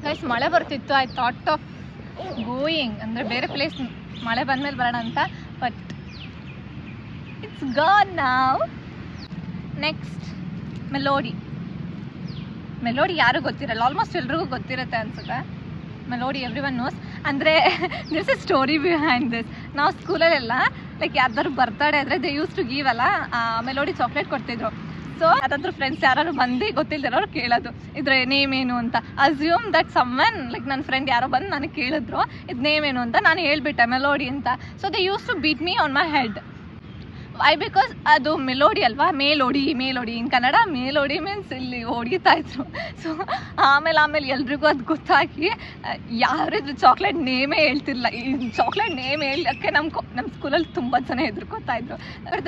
Guys ಮಳೆ ಬರ್ತಿತ್ತು. I thought of going ಅಂದರೆ ಬೇರೆ ಪ್ಲೇಸ್ ಮಳೆ ಬಂದಮೇಲೆ ಬರೋಣ ಅಂತ, but it's gone now. Next Melody. Melody ಯಾರು ಗೊತ್ತಿರಲ್ಲ, ಆಲ್ಮೋಸ್ಟ್ ಎಲ್ರಿಗೂ ಗೊತ್ತಿರುತ್ತೆ ಅನ್ಸುತ್ತೆ. Melody everyone knows. ಅಂದರೆ this is story behind this. ನಾವು ಸ್ಕೂಲಲ್ಲೆಲ್ಲ ಲೈಕ್ ಯಾರ್ದಾದ್ರು ಬರ್ತಡೇ ಆದರೆ ದೇ ಯೂಸ್ ಟು ಗೀವ್ ಅಲ್ಲ, ಮೆಲೋಡಿ ಚಾಕ್ಲೇಟ್ ಕೊಡ್ತಿದ್ರು. ಸೊ ಅದಾದ್ರೂ ಫ್ರೆಂಡ್ಸ್ ಯಾರು ಬಂದು ಗೊತ್ತಿಲ್ಲದಿರೋರು ಕೇಳೋದು ಇದ್ರ ನೇಮ್ ಏನು ಅಂತ. ಅಸ್ಯೂಮ್ ದಟ್ ಸಮ್ವನ್ ಲೈಕ್ ನನ್ನ ಫ್ರೆಂಡ್ ಯಾರೋ ಬಂದು ನನಗೆ ಕೇಳಿದ್ರು ಇದು ನೇಮ್ ಏನು ಅಂತ, ನಾನು ಹೇಳ್ಬಿಟ್ಟೆ ಮೆಲೋಡಿ ಅಂತ. So they use to beat me on my head. Why? Because ಅದು ಮೆಲೋಡಿ ಅಲ್ವಾ, ಮೇಲೋಡಿ ಇನ್ ಕನ್ನಡ ಮೇಲೋಡಿ ಮೀನ್ಸ್ ಇಲ್ಲಿ ಹೊಡಿತಾ ಇದ್ರು. ಸೊ ಆಮೇಲೆ ಎಲ್ರಿಗೂ ಅದು ಗೊತ್ತಾಗಿ ಯಾರಿದ್ರು ಚಾಕ್ಲೇಟ್ ನೇಮೇ ಹೇಳ್ತಿರ್ಲಿಲ್ಲ. ಈ ಚಾಕ್ಲೇಟ್ ನೇಮ್ ಹೇಳೋಕ್ಕೆ ನಮ್ಮ ಸ್ಕೂಲಲ್ಲಿ ತುಂಬ ಜನ ಹೆದರ್ಕೋತಾ ಇದ್ರು.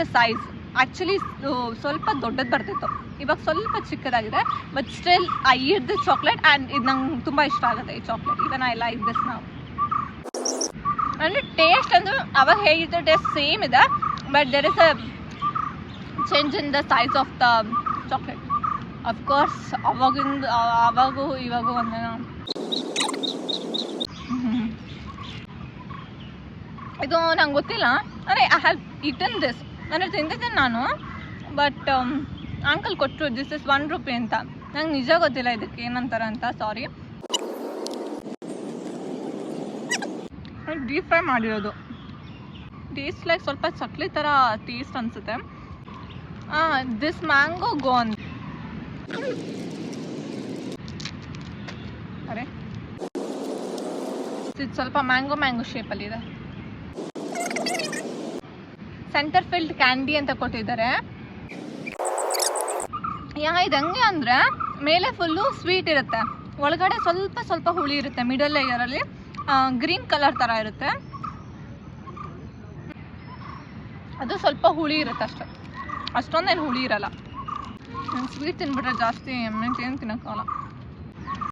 ದ ಸೈಜ್ ಆ್ಯಕ್ಚುಲಿ ಸ್ವಲ್ಪ ದೊಡ್ಡದು ಬರ್ತಿತ್ತು, ಇವಾಗ ಸ್ವಲ್ಪ ಚಿಕ್ಕದಾಗಿದೆ. But still I eat this chocolate and ಇದು ನಂಗೆ ತುಂಬ ಇಷ್ಟ ಆಗುತ್ತೆ ಈ chocolate. Even I like this ನಾವು. ಅಂದರೆ ಟೇಸ್ಟ್ ಅಂದರೆ ಅವಾಗ ಹೇಗಿತ್ತು ಟೇಸ್ಟ್ ಸೇಮ್ ಇದೆ, but there is a change in the size of the chocolate. Of course ಅವಾಗೂ ಇವಾಗೂ ಒಂದೇನೋ. ಇದು ನಂಗೆ ಗೊತ್ತಿಲ್ಲ, ಅಂದರೆ ಐ ಹ್ಯಾವ್ ಈಟನ್ ದಿಸ್, ಅಂದರೆ ತಿಂದಿದ್ದೀನಿ ನಾನು. ಬಟ್ ಅಂಕಲ್ ಕೊಟ್ಟರು ದಿಸ್ ಇಸ್ 1 ರೂಪಿ ಅಂತ. ನಂಗೆ ನಿಜ ಗೊತ್ತಿಲ್ಲ ಇದಕ್ಕೆ ಏನಂತಾರೆ ಅಂತ, ಸಾರಿ. ಡೀಪ್ ಫ್ರೈ ಮಾಡಿರೋದು. ಟೇಸ್ಟ್ ಲೈಕ್ ಸ್ವಲ್ಪ ಚಕ್ಲಿ ಥರ ಟೇಸ್ಟ್ ಅನಿಸುತ್ತೆ. ದಿಸ್ ಮ್ಯಾಂಗೋ ಗೋನ್. ಅರೆ ಇದು ಸ್ವಲ್ಪ ಮ್ಯಾಂಗೋ ಶೇಪಲ್ಲಿದೆ. ಸೆಂಟರ್ ಫಿಲ್ಡ್ ಕ್ಯಾಂಡಿ ಅಂತ ಕೊಟ್ಟಿದ್ದಾರೆ. ಇದು ಹಂಗೆ ಅಂದರೆ ಮೇಲೆ ಫುಲ್ಲು ಸ್ವೀಟ್ ಇರುತ್ತೆ, ಒಳಗಡೆ ಸ್ವಲ್ಪ ಹುಳಿ ಇರುತ್ತೆ. ಮಿಡಲ್ ಲೇಯರಲ್ಲಿ ಗ್ರೀನ್ ಕಲರ್ ಥರ ಇರುತ್ತೆ. ಅದು ಸ್ವಲ್ಪ ಹುಳಿ ಇರುತ್ತೆ ಅಷ್ಟೇ, ಅಷ್ಟೊಂದೇನು ಹುಳಿ ಇರಲ್ಲ. ನಾನು ಸ್ವೀಟ್ ತಿನ್ಬಿಟ್ರೆ ಜಾಸ್ತಿ ಏನು ತಿನ್ನೋಕ್ಕಾಗಲ್ಲ.